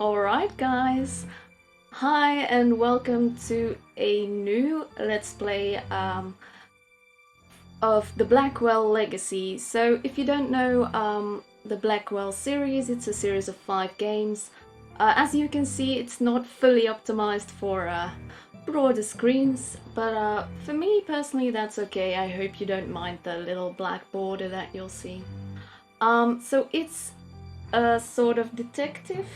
Alright guys, hi and welcome to a new Let's Play of the Blackwell Legacy. So if you don't know the Blackwell series, it's a series of 5 games. As you can see, it's not fully optimized for broader screens, but for me personally that's okay. I hope you don't mind the little black border that you'll see. So it's a sort of detective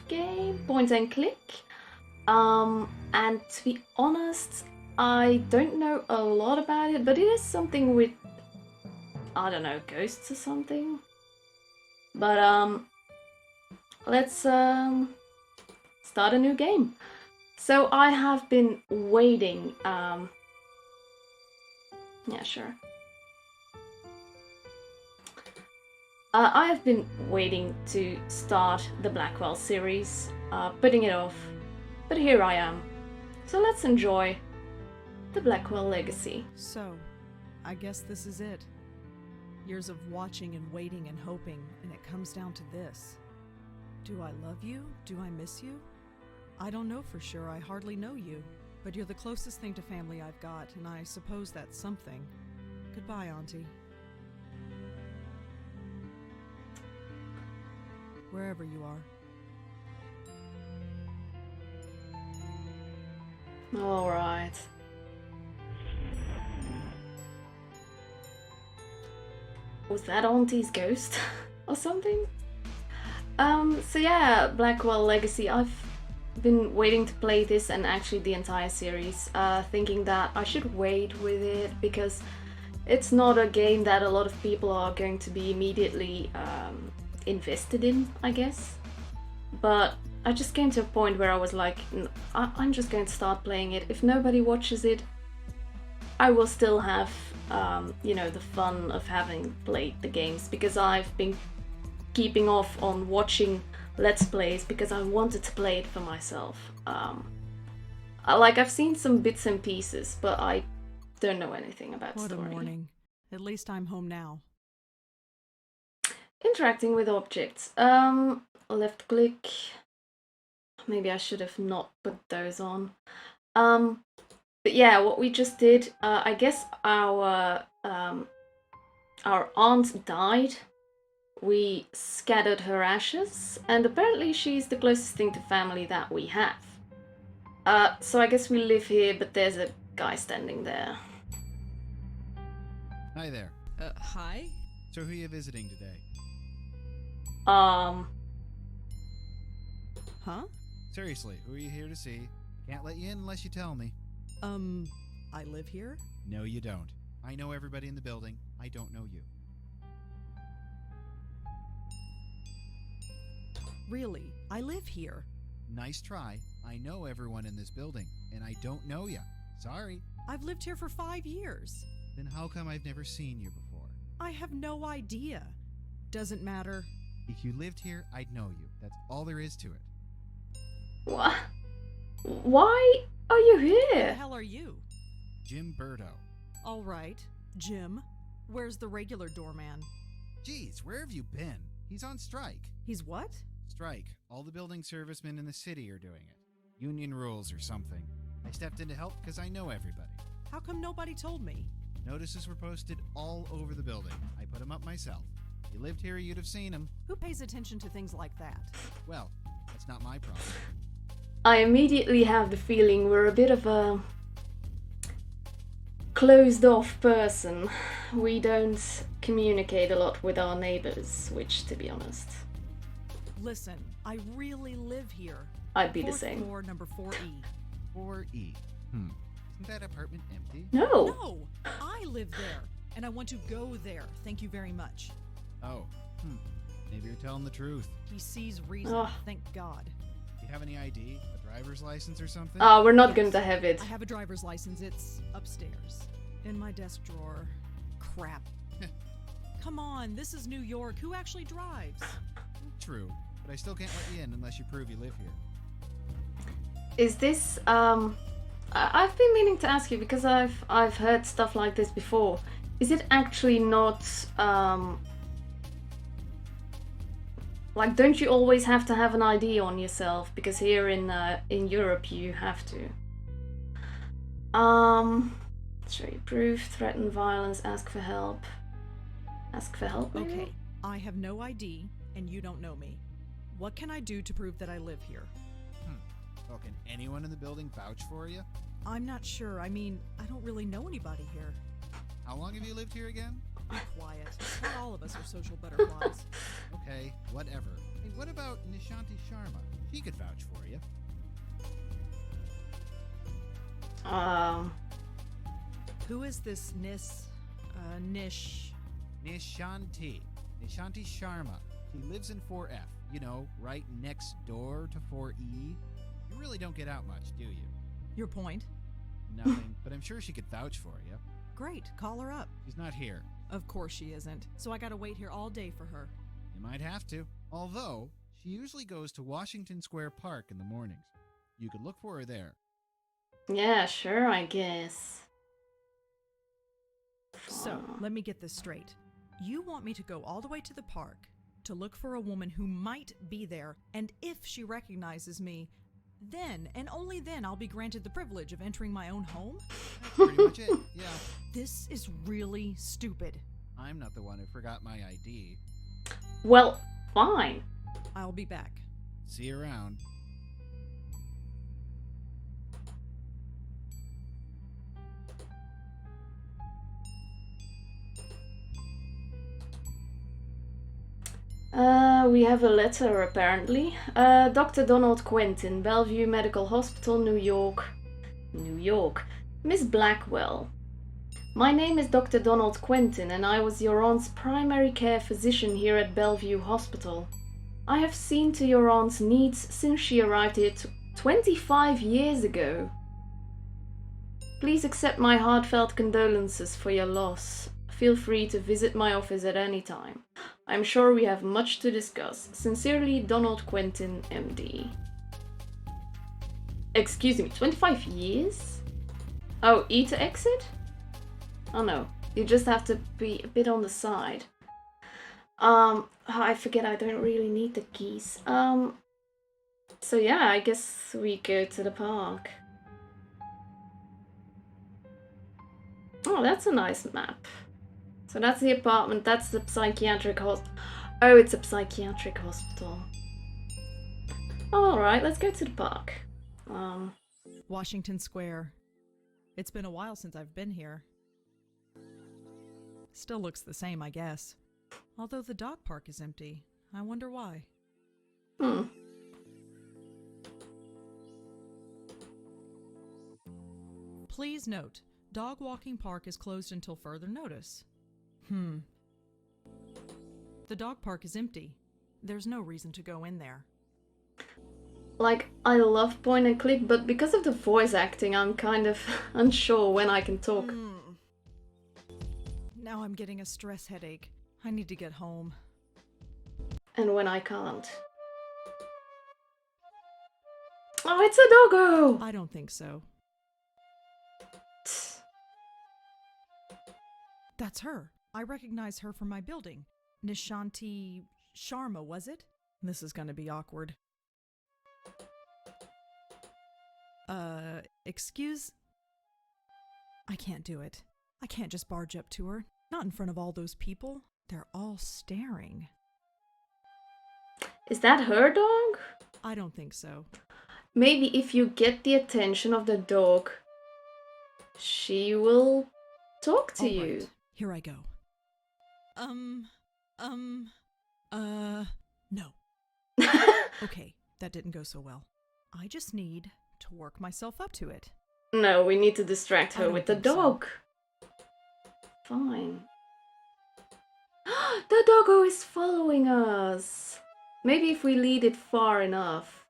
game, point and click. And to be honest, I don't know a lot about it, but it is something with, I don't know, ghosts or something. But let's start a new game. So I have been waiting, yeah, sure. I have been waiting to start the Blackwell series, putting it off, but here I am. So let's enjoy the Blackwell Legacy. So, I guess this is it. Years of watching and waiting and hoping, and it comes down to this. Do I love you? Do I miss you? I don't know for sure, I hardly know you, but you're the closest thing to family I've got, and I suppose that's something. Goodbye, Auntie. Wherever you are. Alright. Was that Auntie's ghost or something? So yeah, Blackwell Legacy. I've been waiting to play this and actually the entire series, thinking that I should wait with it because it's not a game that a lot of people are going to be immediately invested in, I guess. But I just came to a point where I was like, I'm just going to start playing it. If nobody watches it, I will still have, you know, the fun of having played the games, because I've been keeping off on watching Let's Plays because I wanted to play it for myself. Like, I've seen some bits and pieces, but I don't know anything about What story. a morning. At least I'm home now. Interacting with objects. Left click. Maybe I should have not put those on. But yeah, what we just did, I guess our aunt died. We scattered her ashes, and apparently she's the closest thing to family that we have. So I guess we live here, but there's a guy standing there. Hi there. Hi? So who are you visiting today? Huh? Seriously, who are you here to see? Can't let you in unless you tell me. I live here? No, you don't. I know everybody in the building. I don't know you. Really? I live here. Nice try. I know everyone in this building, and I don't know you. Sorry. I've lived here for 5 years. Then how come I've never seen you before? I have no idea. Doesn't matter. If you lived here, I'd know you. That's all there is to it. What? Why are you Who the here? hell are you? Jim Burdo. All right. Jim. Where's the regular doorman? Geez, where have you been? He's on strike. He's what? Strike. All the building servicemen in the city are doing it. Union rules or something. I stepped in to help because I know everybody. How come nobody told me? Notices were posted all over the building. I put them up myself. If you lived here, you'd have seen them. Who pays attention to things like that? Well, that's not my problem. I immediately have the feeling we're a bit of a closed off person. We don't communicate a lot with our neighbors, which, to be honest, Listen, I really live here. I'd be the Fourth same. floor, number 4E. 4E. Isn't that apartment empty? No! No, I live there, and I want to go there. Thank you very much. Oh. Maybe you're telling the truth. He sees reason. Ugh. Thank God. Do you have any ID? A driver's license or something? We're not Yes. going to have it. I have a driver's license. It's upstairs. In my desk drawer. Crap. Come on, this is New York. Who actually drives? True, but I still can't let you in unless you prove you live here. Is this, I've been meaning to ask you because I've heard stuff like this before. Is it actually not, Like, don't you always have to have an ID on yourself? Because here in Europe you have to. Show you proof, threaten violence, ask for help. Ask for help, maybe? Okay, I have no ID, and you don't know me. What can I do to prove that I live here? Well, can anyone in the building vouch for you? I'm not sure. I mean, I don't really know anybody here. How long have you lived here again? Be quiet. Not all of us are social butterflies. Okay, whatever. Hey, what about Nishanti Sharma? She could vouch for you. Who is this Nish? Nishanti. Nishanti Sharma. She lives in 4F. You know, right next door to 4E. You really don't get out much, do you? Your point? Nothing, but I'm sure she could vouch for you. Great, call her up. She's not here. Of course she isn't. So I gotta wait here all day for her. You might have to. Although, she usually goes to Washington Square Park in the mornings. You could look for her there. Yeah, sure, I guess. So, let me get this straight. You want me to go all the way to the park to look for a woman who might be there, and if she recognizes me, then, and only then, I'll be granted the privilege of entering my own home? That's pretty much it, yeah. This is really stupid. I'm not the one who forgot my ID. Well, fine. I'll be back. See you around. We have a letter, apparently. Dr. Donald Quentin, Bellevue Medical Hospital, New York. New York. Miss Blackwell. My name is Dr. Donald Quentin, and I was your aunt's primary care physician here at Bellevue Hospital. I have seen to your aunt's needs since she arrived here 25 years ago. Please accept my heartfelt condolences for your loss. Feel free to visit my office at any time. I'm sure we have much to discuss. Sincerely, Donald Quentin, MD. Excuse me, 25 years? Oh, E to exit? Oh no, you just have to be a bit on the side. I forget I don't really need the keys. So yeah, I guess we go to the park. Oh, that's a nice map. So that's the apartment, that's the psychiatric hospital. Oh, it's a psychiatric hospital. Oh, alright, let's go to the park. Washington Square. It's been a while since I've been here. Still looks the same, I guess. Although the dog park is empty. I wonder why. Please note, dog walking park is closed until further notice. The dog park is empty. There's no reason to go in there. Like, I love point and click, but because of the voice acting, I'm kind of unsure when I can talk. Now I'm getting a stress headache. I need to get home. And when I can't. Oh, it's a doggo! I don't think so. That's her. I recognize her from my building. Nishanti Sharma, was it? This is gonna be awkward. Excuse? I can't do it. I can't just barge up to her. Not in front of all those people. They're all staring. Is that her dog? I don't think so. Maybe if you get the attention of the dog, she will talk to you. Right. Here I go. No. Okay, that didn't go so well. I just need to work myself up to it. No, we need to distract her with the think so. dog. Fine. The doggo is following us. Maybe if we lead it far enough.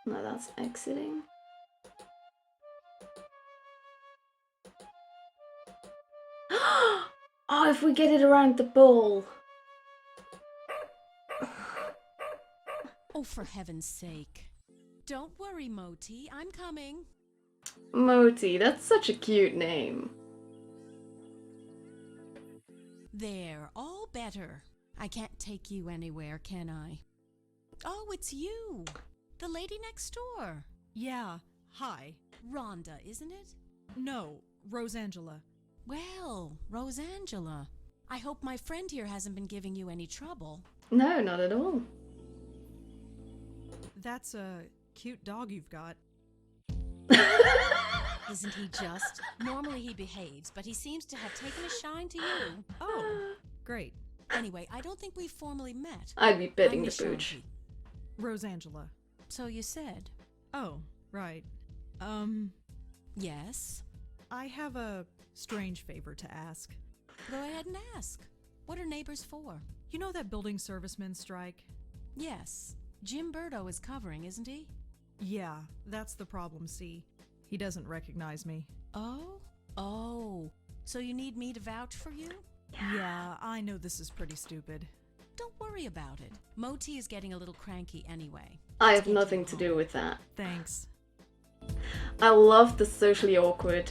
No, that's exiting. Oh, if we get it around the ball. Oh, for heaven's sake. Don't worry, Moti. I'm coming. Moti, that's such a cute name. There, all better. I can't take you anywhere, can I? Oh, it's you. The lady next door. Yeah, hi. Rhonda, isn't it? No, Rosangela. Well, Rosangela. I hope my friend here hasn't been giving you any trouble. No, not at all. That's a cute dog you've got. Isn't he just? Normally he behaves, but he seems to have taken a shine to you. Oh, great. Anyway, I don't think we've formally met. I'd be petting I'm the Miss pooch. Shanti. Rosangela. So you said. Oh, right. Yes? I have a strange favor to ask. Go ahead and ask. What are neighbors for? You know that building servicemen strike? Yes. Jim Burdo is covering, isn't he? Yeah, that's the problem, see. He doesn't recognize me. Oh? Oh. So you need me to vouch for you? Yeah, I know this is pretty stupid. Don't worry about it. Moti is getting a little cranky anyway. I have nothing to do with that. Thanks. I love the socially awkward.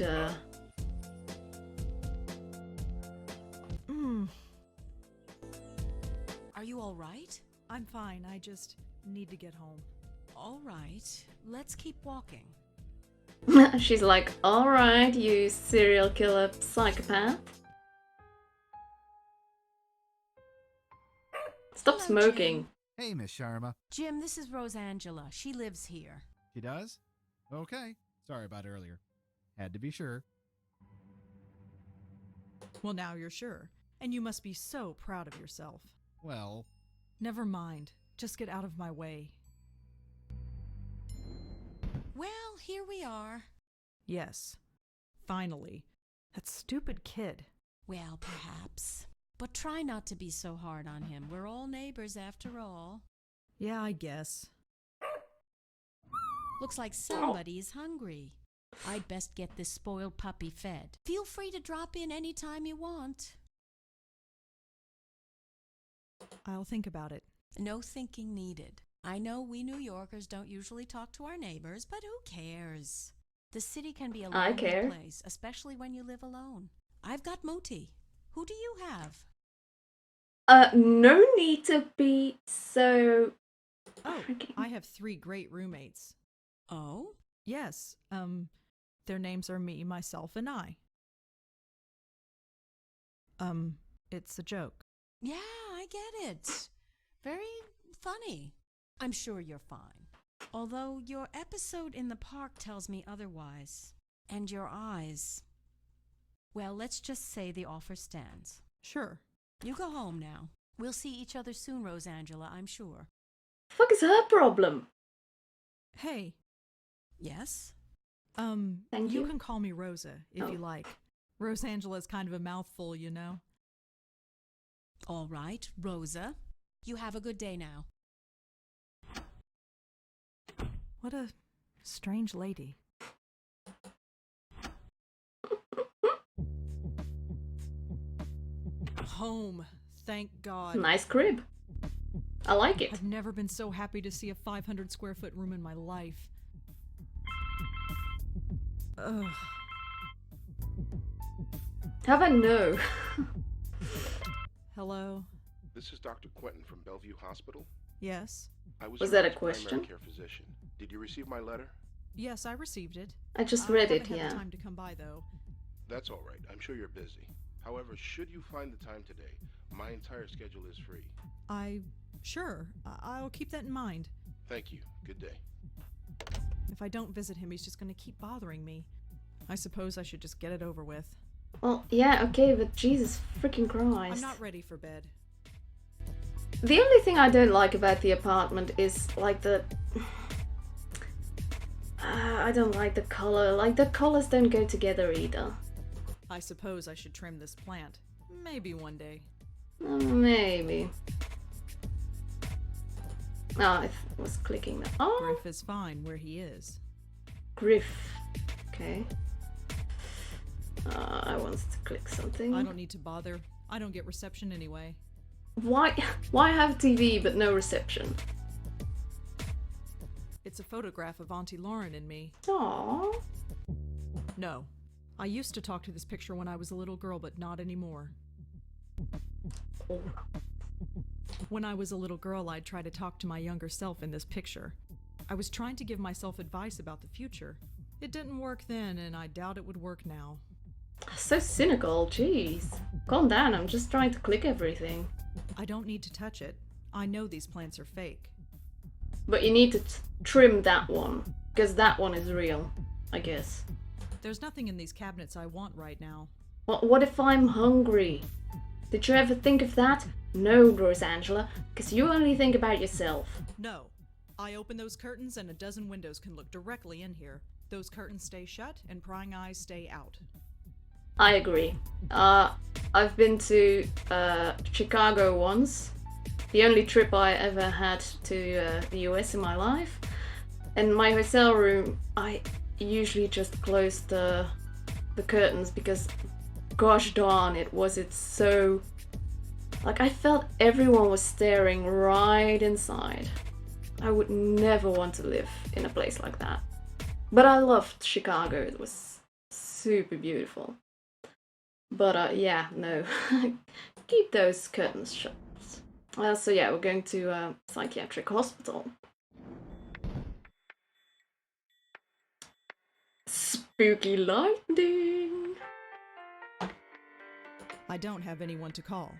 Are you all right? I'm fine, I just need to get home. All right. Let's keep walking. She's like, alright, you serial killer psychopath. Stop Hello, smoking. Jim. Hey, Miss Sharma. Jim, this is Rosangela. She lives here. She does? Okay. Sorry about earlier. Had to be sure. Well, now you're sure. And you must be so proud of yourself. Well, Never mind. Just get out of my way. Well, here we are. Yes. Finally. That stupid kid. Well, perhaps. But try not to be so hard on him. We're all neighbors after all. Yeah, I guess. Looks like somebody is hungry. I'd best get this spoiled puppy fed. Feel free to drop in any time you want. I'll think about it. No thinking needed. I know we New Yorkers don't usually talk to our neighbors, but who cares? The city can be a I lonely care. place, especially when you live alone. I've got Moti. Who do you have? No need to be so... Oh, freaking- I have 3 great roommates. Oh? Yes, their names are me, myself, and I. It's a joke. Yeah, I get it. Very funny. I'm sure you're fine. Although your episode in the park tells me otherwise. And your eyes. Well, let's just say the offer stands. Sure. You go home now. We'll see each other soon, Rosangela, I'm sure. Fuck is her problem? Hey, Yes? Thank you you. can call me Rosa, if Oh. you like. Rosangela's kind of a mouthful, you know? All right, Rosa. You have a good day now. What a strange lady. Home, thank God. Nice crib. I like it. I've never been so happy to see a 500 square foot room in my life. Ugh. How about no? Hello? This is Dr. Quentin from Bellevue Hospital. Yes? I Was your that a mother's question? primary care physician. Did you receive my letter? Yes, I received it. I just I read haven't it, had yeah. the time to come by, though. That's all right. I'm sure you're busy. However, should you find the time today, my entire schedule is free. Sure. I'll keep that in mind. Thank you. Good day. If I don't visit him, he's just going to keep bothering me. I suppose I should just get it over with. Well, yeah, okay, but Jesus freaking I'm Christ. not ready for bed. The only thing I don't like about the apartment is, like, the... I don't like the color. Like, the colors don't go together either. I suppose I should trim this plant. Maybe one day. Maybe. Oh, I was clicking that. Oh, Griff is fine where he is. Griff. Okay. I wanted to click something. I don't need to bother. I don't get reception anyway. Why have TV but no reception? It's a photograph of Auntie Lauren and me. Aww. No. I used to talk to this picture when I was a little girl, but not anymore. Oh. When I was a little girl, I'd try to talk to my younger self in this picture. I was trying to give myself advice about the future. It didn't work then, and I doubt it would work now. So cynical, jeez. Calm down, I'm just trying to click everything. I don't need to touch it. I know these plants are fake. But you need to trim that one, because that one is real, I guess. There's nothing in these cabinets I want right now. Well, what if I'm hungry? Did you ever think of that? No, Rosangela, because you only think about yourself. No. I open those curtains and a dozen windows can look directly in here. Those curtains stay shut and prying eyes stay out. I agree. I've been to Chicago once. The only trip I ever had to the US in my life. In my hotel room, I usually just closed the curtains because, gosh darn, it's so... Like, I felt everyone was staring right inside. I would never want to live in a place like that. But I loved Chicago. It was super beautiful. But yeah, no. Keep those curtains shut. So yeah, we're going to a psychiatric hospital. Spooky lightning! I don't have anyone to call.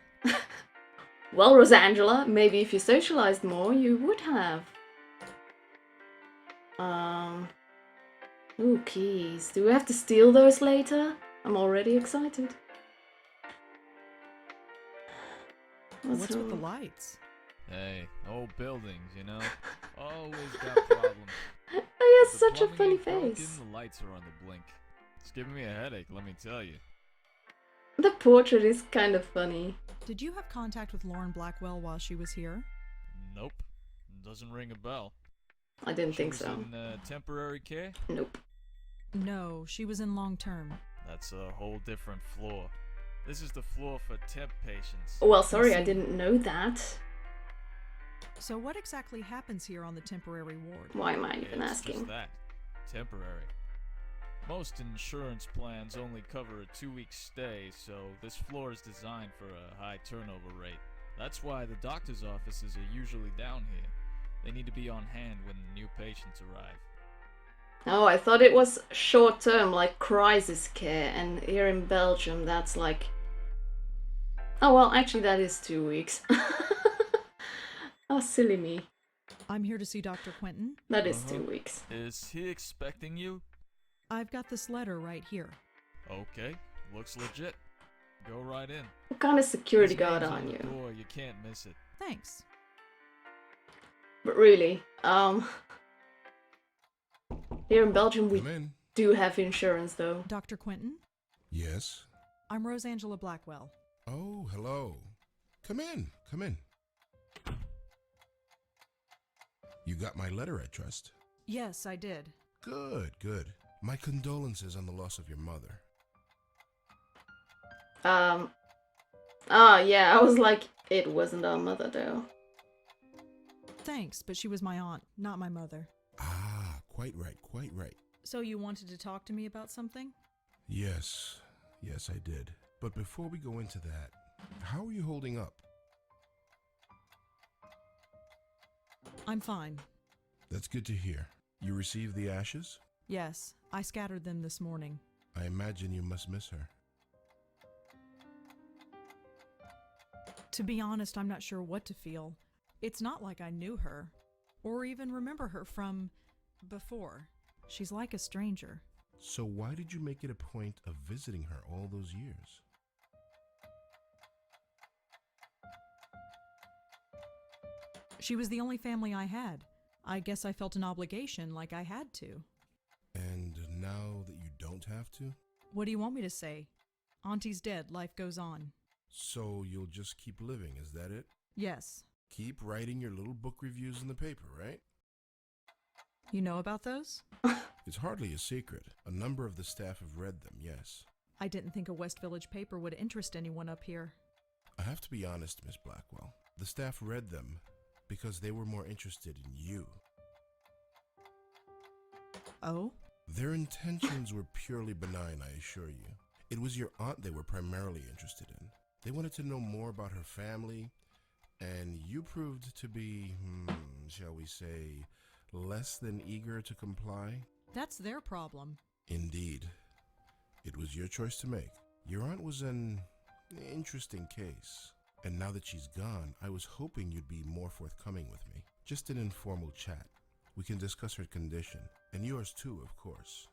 Well, Rosangela, maybe if you socialized more, you would have. Ooh, keys. Do we have to steal those later? I'm already excited. What's with the lights? Hey, old buildings, you know? Always got problems. Oh, he has The such a plumbing funny ain't broken, face. the lights are on the blink. It's giving me a headache, let me tell you. The portrait is kind of funny. Did you have contact with Lauren Blackwell while she was here? Nope. Doesn't ring a bell. I didn't She think was so. in temporary care? Nope. No, she was in long-term. That's a whole different floor. This is the floor for temp patients. Well, sorry, I see. didn't know that. So what exactly happens here on the temporary ward? Why am I even It's asking? just that. Temporary. Most insurance plans only cover a 2-week stay, so this floor is designed for a high turnover rate. That's why the doctor's offices are usually down here. They need to be on hand when new patients arrive. Oh, I thought it was short term, like crisis care, and here in Belgium that's like... Oh, well, actually that is 2 weeks. Oh, silly me. I'm here to see Dr. Quentin. That is 2 weeks. Is he expecting you? I've got this letter right here. Okay, looks legit. Go right in. What kind of security His guard name's are on the you? door, you can't miss it. Thanks. But really, here in Belgium we Come in. do have insurance though. Dr. Quentin? Yes. I'm Rosangela Blackwell. Oh, hello. Come in. Come in. You got my letter, I trust. Yes, I did. Good, good. My condolences on the loss of your mother. Yeah, I was like, it wasn't our mother though. Thanks, but she was my aunt, not my mother. Ah, quite right, quite right. So you wanted to talk to me about something? Yes, yes, I did. But before we go into that, how are you holding up? I'm fine. That's good to hear. You received the ashes? Yes, I scattered them this morning. I imagine you must miss her. To be honest, I'm not sure what to feel. It's not like I knew her, or even remember her from before. She's like a stranger. So why did you make it a point of visiting her all those years? She was the only family I had. I guess I felt an obligation like I had to. And now that you don't have to? What do you want me to say? Auntie's dead, life goes on. So you'll just keep living, is that it? Yes. Keep writing your little book reviews in the paper, right? You know about those? It's hardly a secret. A number of the staff have read them, yes. I didn't think a West Village paper would interest anyone up here. I have to be honest, Miss Blackwell. The staff read them because they were more interested in you. Oh? Their intentions were purely benign, I assure you. It was your aunt they were primarily interested in. They wanted to know more about her family, and you proved to be, shall we say, less than eager to comply? That's their problem. Indeed. It was your choice to make. Your aunt was an interesting case. And now that she's gone, I was hoping you'd be more forthcoming with me. Just an informal chat. We can discuss her condition, and yours too, of course.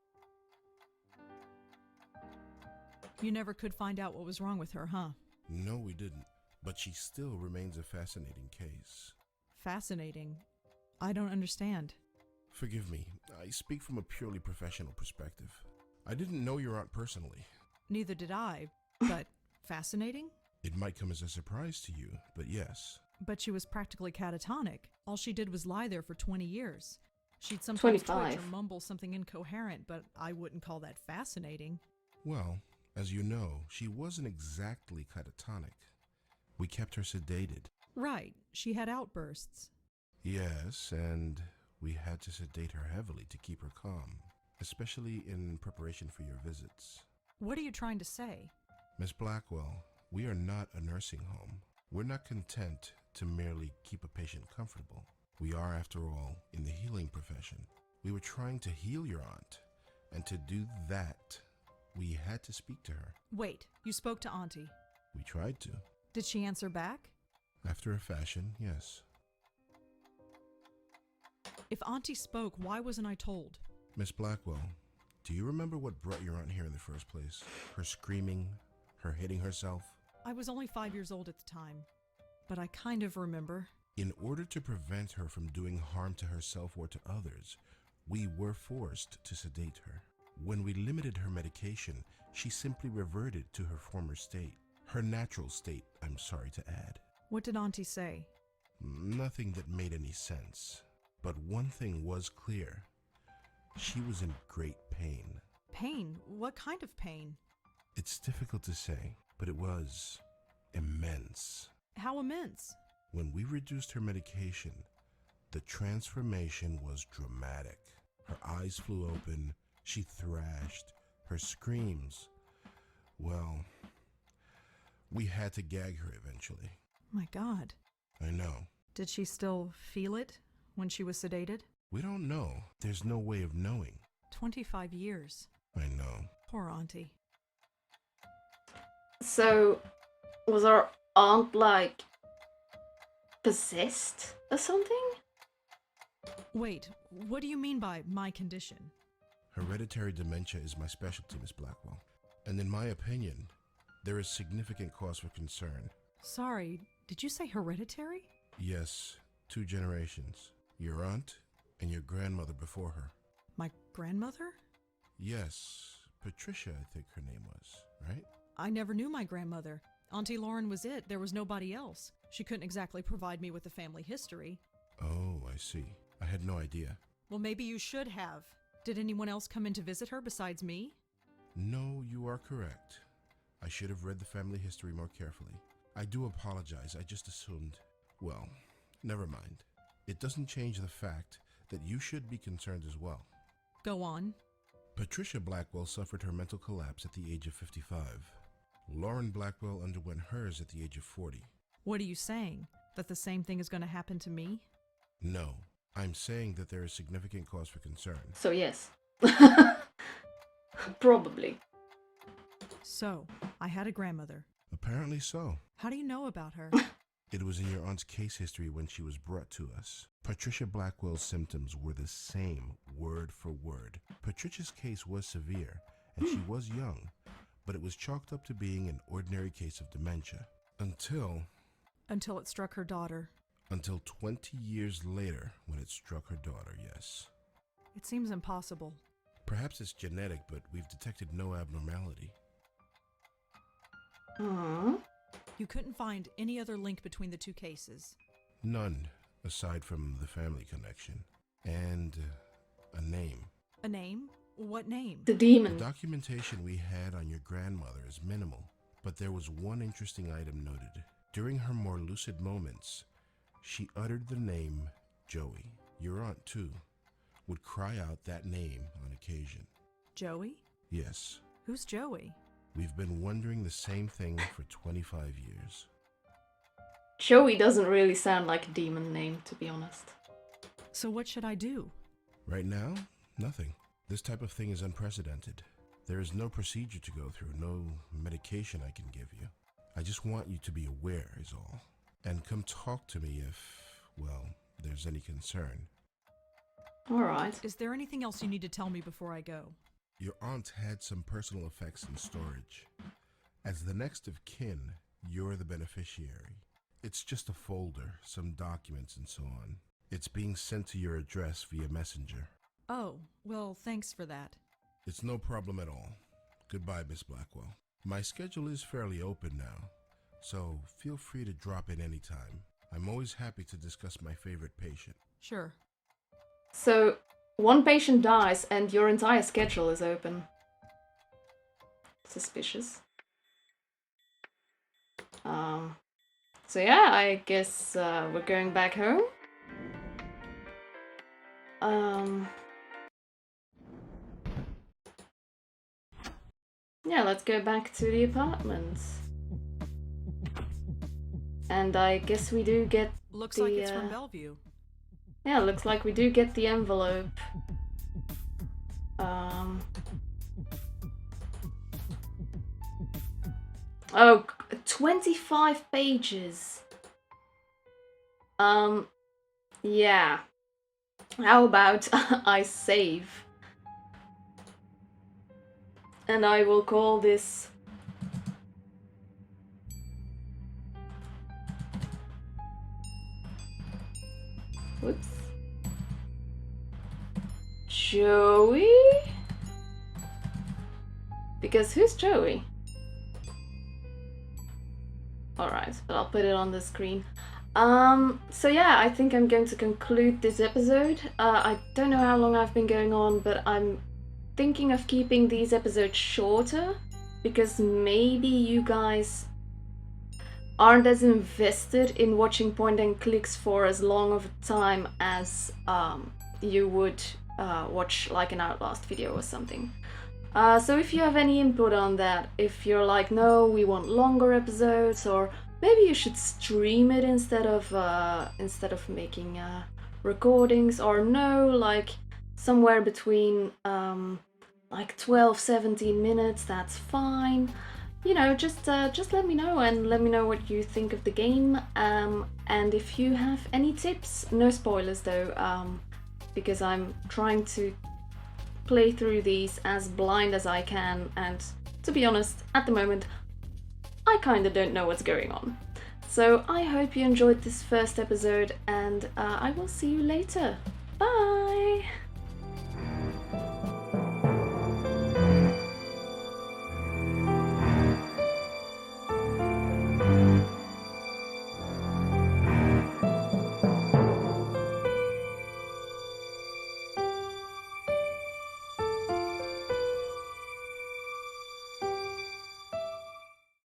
You never could find out what was wrong with her, huh? No, we didn't. But she still remains a fascinating case. Fascinating. I don't understand. Forgive me, I speak from a purely professional perspective. I didn't know your aunt personally. Neither did I, but fascinating? It might come as a surprise to you, but yes. But she was practically catatonic. All she did was lie there for 20 years. She'd sometimes twitch 25. or mumble something incoherent, but I wouldn't call that fascinating. Well, as you know, she wasn't exactly catatonic. We kept her sedated. Right, she had outbursts. Yes, and we had to sedate her heavily to keep her calm, especially in preparation for your visits. What are you trying to say? Miss Blackwell, we are not a nursing home. We're not content to merely keep a patient comfortable. We are, after all, in the healing profession. We were trying to heal your aunt, and to do that, we had to speak to her. Wait, you spoke to Auntie. We tried to. Did she answer back? After a fashion, yes. If Auntie spoke, why wasn't I told? Miss Blackwell, do you remember what brought your aunt here in the first place? Her screaming, her hitting herself? I was only 5 years old at the time, but I kind of remember. In order to prevent her from doing harm to herself or to others, we were forced to sedate her. When we limited her medication, she simply reverted to her former state. Her natural state, I'm sorry to add. What did Auntie say? Nothing that made any sense. But one thing was clear. She was in great pain. Pain? What kind of pain? It's difficult to say, but it was immense. How immense? When we reduced her medication, the transformation was dramatic. Her eyes flew open, she thrashed, her screams. Well, we had to gag her eventually. My God. I know. Did she still feel it when she was sedated? We don't know. There's no way of knowing. 25 years. I know. Poor Auntie. So, was our aunt, like, possessed or something? Wait, what do you mean by my condition? Hereditary dementia is my specialty, Miss Blackwell. And in my opinion, there is significant cause for concern. Sorry, did you say hereditary? Yes, 2 generations. Your aunt and your grandmother before her. My grandmother? Yes, Patricia, I think her name was, right? I never knew my grandmother. Auntie Lauren was it. There was nobody else. She couldn't exactly provide me with a family history. Oh, I see. I had no idea. Well, maybe you should have. Did anyone else come in to visit her besides me? No, you are correct. I should have read the family history more carefully. I do apologize. I just assumed. Well, never mind. It doesn't change the fact that you should be concerned as well. Go on. Patricia Blackwell suffered her mental collapse at the age of 55. Lauren Blackwell underwent hers at the age of 40. What are you saying? That the same thing is going to happen to me? No, I'm saying that there is significant cause for concern. So, yes. Probably. So, I had a grandmother. Apparently so. How do you know about her? It was in your aunt's case history when she was brought to us. Patricia Blackwell's symptoms were the same, word for word. Patricia's case was severe, and she was young, but it was chalked up to being an ordinary case of dementia. Until it struck her daughter. Until 20 years later, when it struck her daughter, yes. It seems impossible. Perhaps it's genetic, but we've detected no abnormality. Aww. You couldn't find any other link between the 2 cases. None, aside from the family connection. And a name. A name? What name? The The demon. documentation we had on your grandmother is minimal, but there was one interesting item noted. During her more lucid moments, she uttered the name Joey. Your aunt, too, would cry out that name on occasion. Joey? Yes, Who's Joey? We've been wondering the same thing for 25 years. Joey doesn't really sound like a demon name, to be honest. So what should I do? Right now, nothing. This type of thing is unprecedented. There is no procedure to go through, no medication I can give you. I just want you to be aware is all. And come talk to me if, well, there's any concern. Alright. Is there anything else you need to tell me before I go? Your aunt had some personal effects in storage. As the next of kin, you're the beneficiary. It's just a folder, some documents and so on. It's being sent to your address via messenger. Oh, well, thanks for that. It's no problem at all. Goodbye, Miss Blackwell. My schedule is fairly open now, so feel free to drop in anytime. I'm always happy to discuss my favorite patient. Sure. So, one patient dies and your entire schedule is open. Suspicious. So yeah, I guess we're going back home. Yeah, let's go back to the apartment. And I guess we do get Looks like it's from Bellevue. Yeah, looks like we do get the envelope. Oh, 25 pages. Yeah. How about I save? And I will call this... Whoops. Joey? Because who's Joey? Alright, but I'll put it on the screen. So yeah, I think I'm going to conclude this episode. I don't know how long I've been going on, but I'm thinking of keeping these episodes shorter, because maybe you guys aren't as invested in watching point and clicks for as long of a time as you would watch like an Outlast video or something. So if you have any input on that, if you're like, no, we want longer episodes, or maybe you should stream it instead of making recordings, or no, like somewhere between like 12-17 minutes, that's fine. You know, just let me know, and let me know what you think of the game, and if you have any tips. No spoilers though, because I'm trying to play through these as blind as I can, and to be honest, at the moment, I kinda don't know what's going on. So I hope you enjoyed this first episode, and I will see you later. Bye!